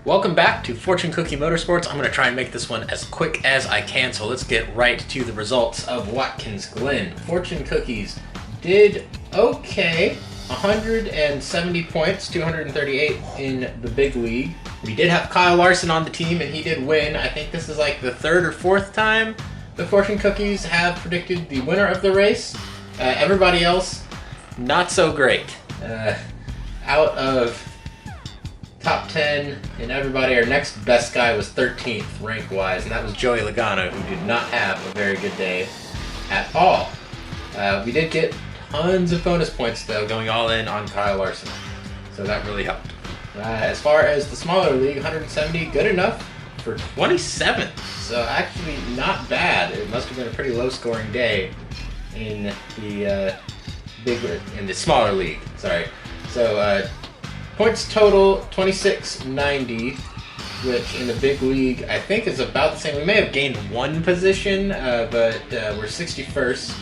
Welcome back to Fortune Cookie Motorsports. I'm going to try and make this one as quick as I can, so let's get right to the results of Watkins Glen. Fortune Cookies did okay, 170 points, 238 in the big league. We did have Kyle Larson on the team, and he did win. I think this is like the third or fourth time the Fortune Cookies have predicted the winner of the race. Everybody else, not so great. Out of top 10 and everybody, our next best guy was 13th rank-wise, and that was Joey Logano, who did not have a very good day at all. We did get tons of bonus points, though, going all in on Kyle Larson, so that really helped. As far as the smaller league, 170, good enough for 27th, so actually not bad. It must have been a pretty low-scoring day in the smaller league. Sorry. So points total 2690, which in the big league I think is about the same. We may have gained one position, but we're 61st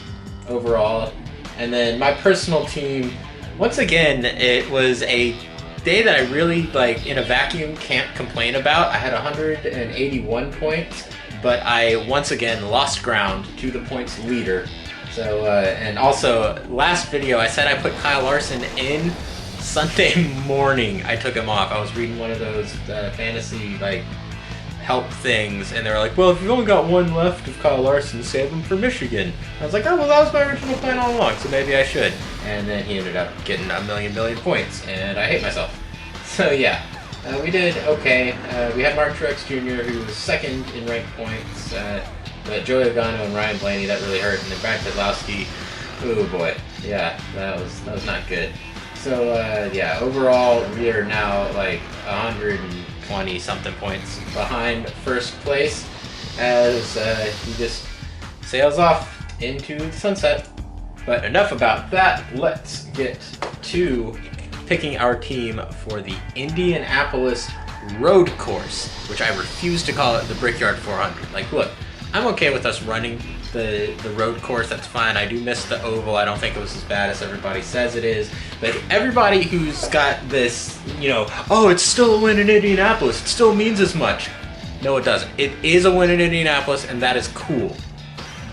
overall. And then my personal team, once again, it was a day that I really, like, in a vacuum, can't complain about. I had 181 points, but I once again lost ground to the points leader. So, and also, last video I said I put Kyle Larson in. Sunday morning I took him off. I was reading one of those fantasy, like, help things, and they were like, well, if you've only got one left of Kyle Larson, save him for Michigan. I was like, oh, well, that was my original plan all along, so maybe I should. And then he ended up getting a million points, and I hate myself. So yeah, we did okay. We had Mark Truex Jr., who was second in ranked points, but Joey Logano and Ryan Blaney, that really hurt, and then Brad Keselowski, oh boy, yeah, that was not good. So yeah, overall we are now like 120 something points behind first place as he just sails off into the sunset. But enough about that. Let's get to picking our team for the Indianapolis road course, which I refuse to call it the Brickyard 400. Like, look, I'm okay with us running the road course, that's fine. I do miss the oval. I don't think it was as bad as everybody says it is. But everybody who's got this, you know, oh, it's still a win in Indianapolis, it still means as much. No, it doesn't. It is a win in Indianapolis, and that is cool.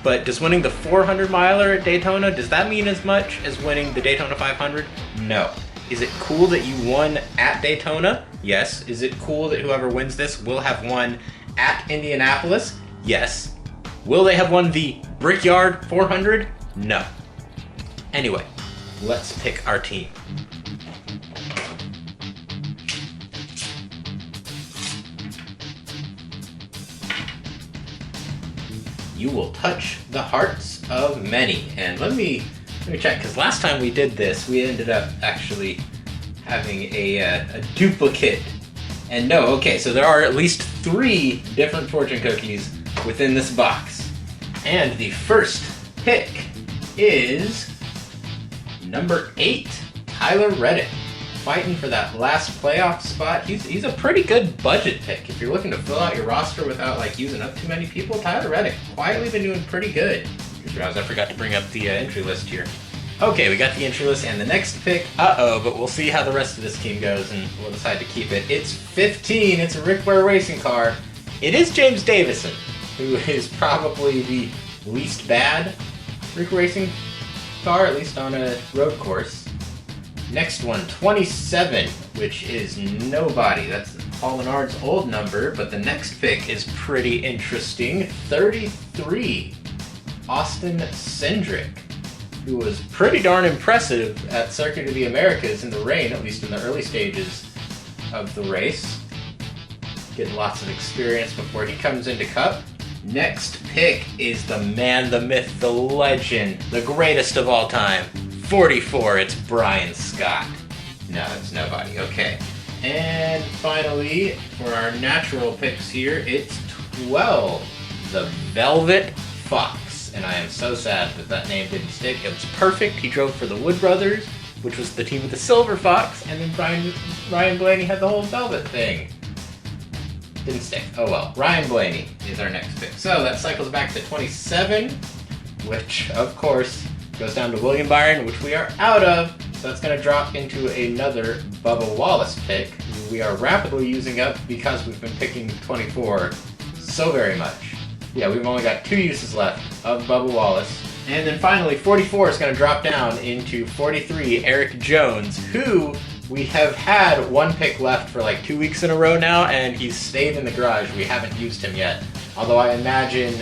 But does winning the 400 miler at Daytona, does that mean as much as winning the Daytona 500? No. Is it cool that you won at Daytona? Yes. Is it cool that whoever wins this will have won at Indianapolis? Yes. Will they have won the Brickyard 400? No. Anyway, let's pick our team. You will touch the hearts of many. And let me check, because last time we did this, we ended up actually having a duplicate. And no, okay, so there are at least 3 different fortune cookies within this box. And the first pick is number 8, Tyler Reddick, fighting for that last playoff spot. He's a pretty good budget pick. If you're looking to fill out your roster without, like, using up too many people, Tyler Reddick quietly been doing pretty good. Just realized I forgot to bring up the entry list here. Okay, we got the entry list, and the next pick, but we'll see how the rest of this team goes, and we'll decide to keep it. It's 15, it's a Rick Ware racing car. It is James Davison, who is probably the least bad Rick racing car, at least on a road course. Next one, 27, which is nobody. That's Paul Menard's old number, but the next pick is pretty interesting. 33, Austin Cindric, who was pretty darn impressive at Circuit of the Americas in the rain, at least in the early stages of the race. Getting lots of experience before he comes into Cup. Next pick is the man, the myth, the legend, the greatest of all time. 44, it's Brian Scott. No, it's nobody, okay. And finally, for our natural picks here, it's 12, the Velvet Fox. And I am so sad that that name didn't stick. It was perfect. He drove for the Wood Brothers, which was the team with the Silver Fox, and then Ryan Blaney had the whole Velvet thing. Didn't stick. Oh well. Ryan Blaney is our next pick. So that cycles back to 27, which, of course, goes down to William Byron, which we are out of. So that's going to drop into another Bubba Wallace pick. we are rapidly using up because we've been picking 24 so very much. Yeah, we've only got 2 uses left of Bubba Wallace. And then finally, 44 is going to drop down into 43, Eric Jones, who we have had 1 pick left for like 2 weeks in a row now, and he's stayed in the garage. We haven't used him yet. Although I imagine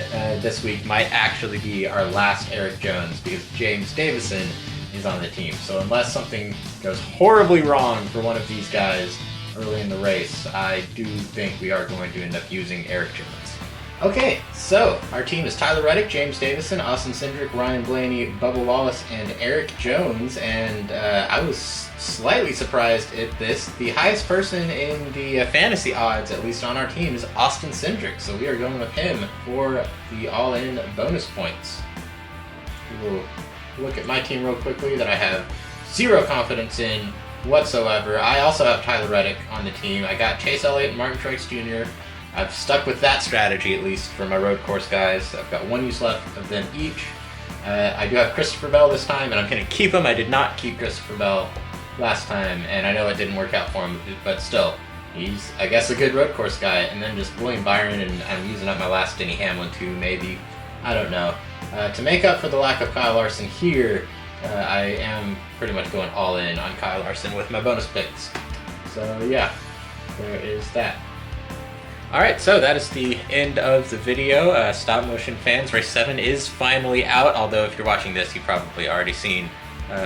this week might actually be our last Eric Jones because James Davison is on the team. So unless something goes horribly wrong for one of these guys early in the race, I do think we are going to end up using Eric Jones. Okay, so our team is Tyler Reddick, James Davison, Austin Cindric, Ryan Blaney, Bubba Wallace, and Eric Jones. And I was slightly surprised at this. The highest person in the fantasy odds, at least on our team, is Austin Cindric. So we are going with him for the all-in bonus points. We'll look at my team real quickly that I have 0 confidence in whatsoever. I also have Tyler Reddick on the team. I got Chase Elliott and Martin Truex Jr. I've stuck with that strategy, at least for my road course guys. I've got 1 use left of them each. I do have Christopher Bell this time, and I'm going to keep him. I did not keep Christopher Bell last time, and I know it didn't work out for him, but still, he's, I guess, a good road course guy. And then just William Byron, and I'm using up my last Denny Hamlin too, maybe. I don't know. To make up for the lack of Kyle Larson here, I am pretty much going all in on Kyle Larson with my bonus picks. So yeah, there is that. Alright, so that is the end of the video. Stop motion fans, race 7 is finally out, although if you're watching this, you've probably already seen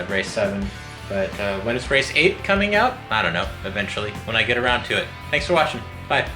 race 7. But when is race 8 coming out? I don't know, eventually, when I get around to it. Thanks for watching. Bye.